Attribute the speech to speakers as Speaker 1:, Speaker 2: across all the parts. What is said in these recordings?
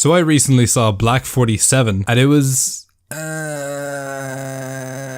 Speaker 1: So I recently saw Black 47, and it was...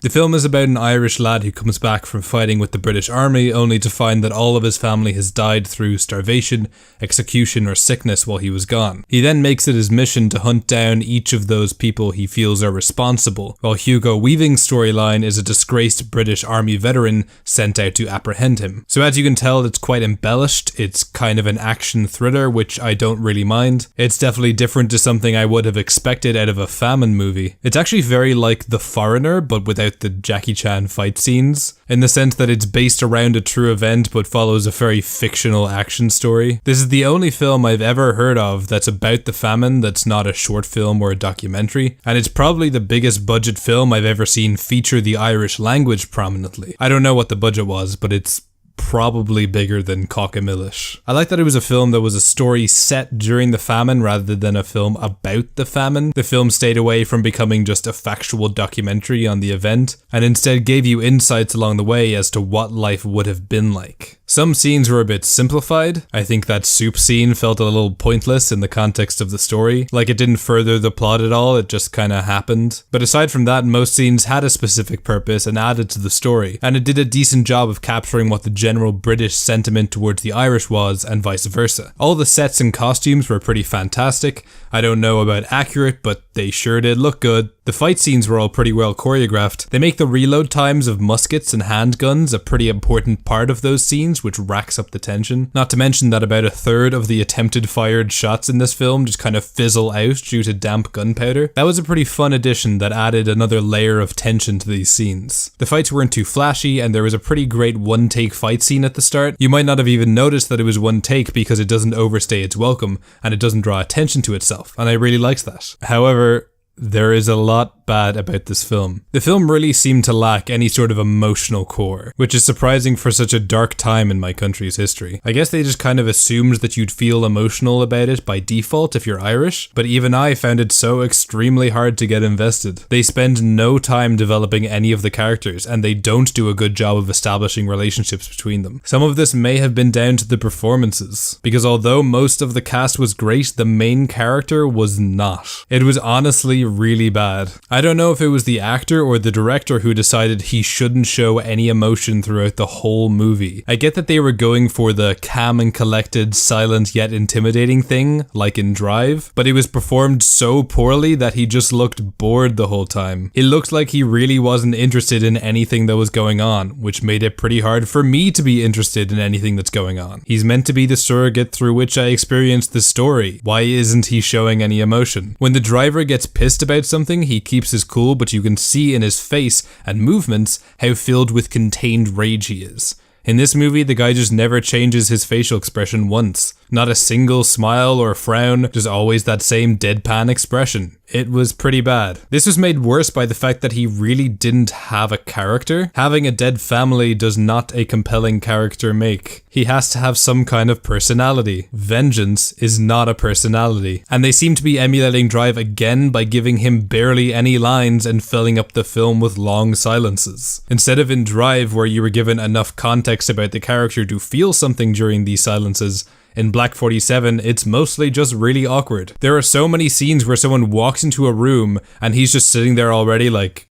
Speaker 1: The film is about an Irish lad who comes back from fighting with the British Army only to find that all of his family has died through starvation, execution, or sickness while he was gone. He then makes it his mission to hunt down each of those people he feels are responsible, while Hugo Weaving's storyline is a disgraced British Army veteran sent out to apprehend him. So as you can tell, it's quite embellished. It's kind of an action thriller, which I don't really mind. It's definitely different to something I would have expected out of a famine movie. It's actually very like The Foreigner, but without the Jackie Chan fight scenes, in the sense that it's based around a true event but follows a very fictional action story. This is the only film I've ever heard of that's about the famine that's not a short film or a documentary, and it's probably the biggest budget film I've ever seen feature the Irish language prominently. I don't know what the budget was, but it's probably bigger than Cockamillish. I like that it was a film that was a story set during the famine rather than a film about the famine. The film stayed away from becoming just a factual documentary on the event, and instead gave you insights along the way as to what life would have been like. Some scenes were a bit simplified. I think that soup scene felt a little pointless in the context of the story. Like it didn't further the plot at all, it just kinda happened. But aside from that, most scenes had a specific purpose and added to the story, and it did a decent job of capturing what the general British sentiment towards the Irish was, and vice versa. All the sets and costumes were pretty fantastic. I don't know about accurate, but they sure did look good. The fight scenes were all pretty well choreographed. They make the reload times of muskets and handguns a pretty important part of those scenes, which racks up the tension. Not to mention that about a third of the attempted fired shots in this film just kind of fizzle out due to damp gunpowder. That was a pretty fun addition that added another layer of tension to these scenes. The fights weren't too flashy, and there was a pretty great one-take fight scene at the start. You might not have even noticed that it was one take because it doesn't overstay its welcome, and it doesn't draw attention to itself, and I really liked that. However, there is a lot bad about this film. The film really seemed to lack any sort of emotional core, which is surprising for such a dark time in my country's history. I guess they just kind of assumed that you'd feel emotional about it by default if you're Irish, but even I found it so extremely hard to get invested. They spend no time developing any of the characters, and they don't do a good job of establishing relationships between them. Some of this may have been down to the performances, because although most of the cast was great, the main character was not. It was honestly really bad. I don't know if it was the actor or the director who decided he shouldn't show any emotion throughout the whole movie. I get that they were going for the calm and collected, silent yet intimidating thing, like in Drive, but it was performed so poorly that he just looked bored the whole time. It looked like he really wasn't interested in anything that was going on, which made it pretty hard for me to be interested in anything that's going on. He's meant to be the surrogate through which I experienced the story. Why isn't he showing any emotion? When the driver gets pissed about something, he keeps his cool, but you can see in his face and movements how filled with contained rage he is. In this movie, the guy just never changes his facial expression once. Not a single smile or frown, just always that same deadpan expression. It was pretty bad. This was made worse by the fact that he really didn't have a character. Having a dead family does not a compelling character make. He has to have some kind of personality. Vengeance is not a personality. And they seem to be emulating Drive again by giving him barely any lines and filling up the film with long silences. Instead of in Drive, where you were given enough context about the character to feel something during these silences, in Black 47, it's mostly just really awkward. There are so many scenes where someone walks into a room and he's just sitting there already like,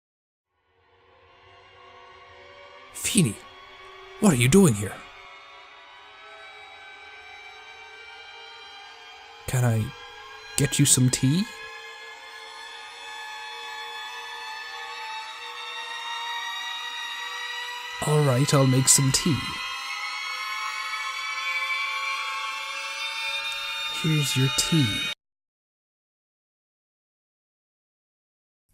Speaker 1: Feeney, what are you doing here? Can I get you some tea? Alright, I'll make some tea. Here's your tea.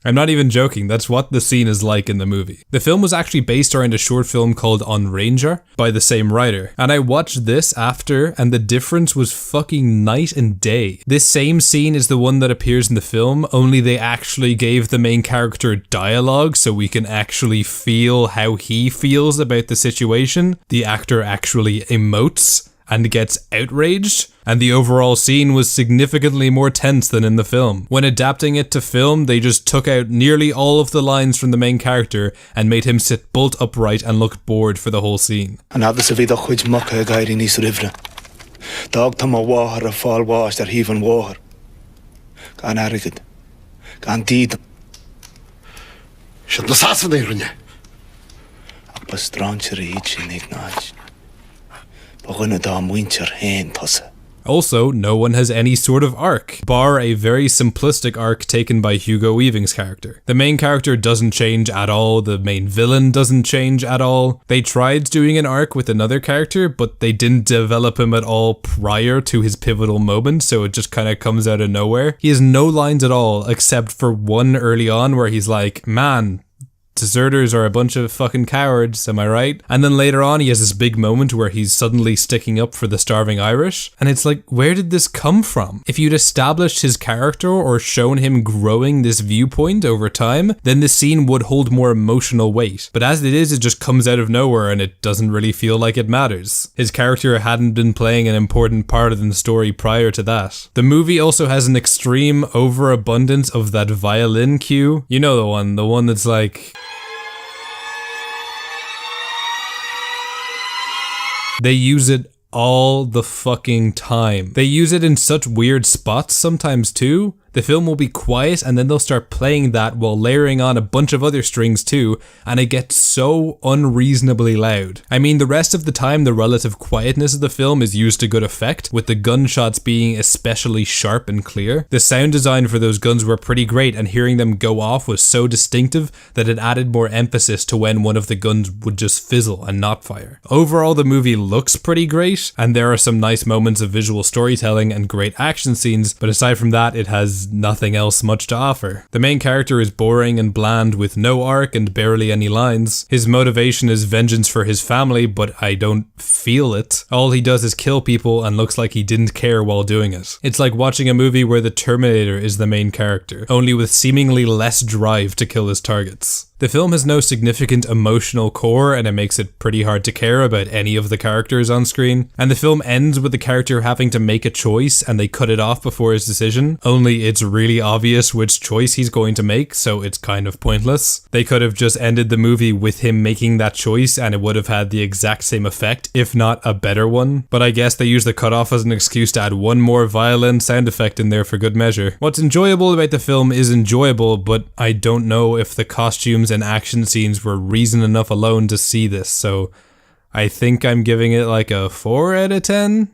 Speaker 1: I'm not even joking, that's what the scene is like in the movie. The film was actually based around a short film called On Ranger by the same writer, and I watched this after, and the difference was fucking night and day. This same scene is the one that appears in the film, only they actually gave the main character dialogue so we can actually feel how he feels about the situation. The actor actually emotes and gets outraged, and the overall scene was significantly more tense than in the film. When adapting it to film, they just took out nearly all of the lines from the main character and made him sit bolt upright and look bored for the whole scene.
Speaker 2: Gan arigid. Gan did.
Speaker 3: Should the sass of
Speaker 2: Akba strancher each in ignite. But when a dam winter hand tossa.
Speaker 1: Also, no one has any sort of arc, bar a very simplistic arc taken by Hugo Weaving's character. The main character doesn't change at all, the main villain doesn't change at all. They tried doing an arc with another character, but they didn't develop him at all prior to his pivotal moment, so it just kind of comes out of nowhere. He has no lines at all, except for one early on where he's like, man, deserters are a bunch of fucking cowards, am I right? And then later on he has this big moment where he's suddenly sticking up for the starving Irish, and it's like, where did this come from? If you'd established his character or shown him growing this viewpoint over time, then the scene would hold more emotional weight. But as it is, it just comes out of nowhere and it doesn't really feel like it matters. His character hadn't been playing an important part in the story prior to that. The movie also has an extreme overabundance of that violin cue. You know the one that's like... They use it all the fucking time. They use it in such weird spots sometimes too. The film will be quiet and then they'll start playing that while layering on a bunch of other strings too, and it gets so unreasonably loud. I mean, the rest of the time the relative quietness of the film is used to good effect, with the gunshots being especially sharp and clear. The sound design for those guns were pretty great, and hearing them go off was so distinctive that it added more emphasis to when one of the guns would just fizzle and not fire. Overall, the movie looks pretty great, and there are some nice moments of visual storytelling and great action scenes, but aside from that, it has nothing else much to offer. The main character is boring and bland with no arc and barely any lines. His motivation is vengeance for his family, but I don't feel it. All he does is kill people and looks like he didn't care while doing it. It's like watching a movie where the Terminator is the main character, only with seemingly less drive to kill his targets. The film has no significant emotional core, and it makes it pretty hard to care about any of the characters on screen. And the film ends with the character having to make a choice and they cut it off before his decision, only it's really obvious which choice he's going to make, so it's kind of pointless. They could have just ended the movie with him making that choice and it would have had the exact same effect, if not a better one. But I guess they use the cutoff as an excuse to add one more violent sound effect in there for good measure. What's enjoyable about the film is enjoyable, but I don't know if the costumes and action scenes were reason enough alone to see this, so I think I'm giving it like a 4 out of 10.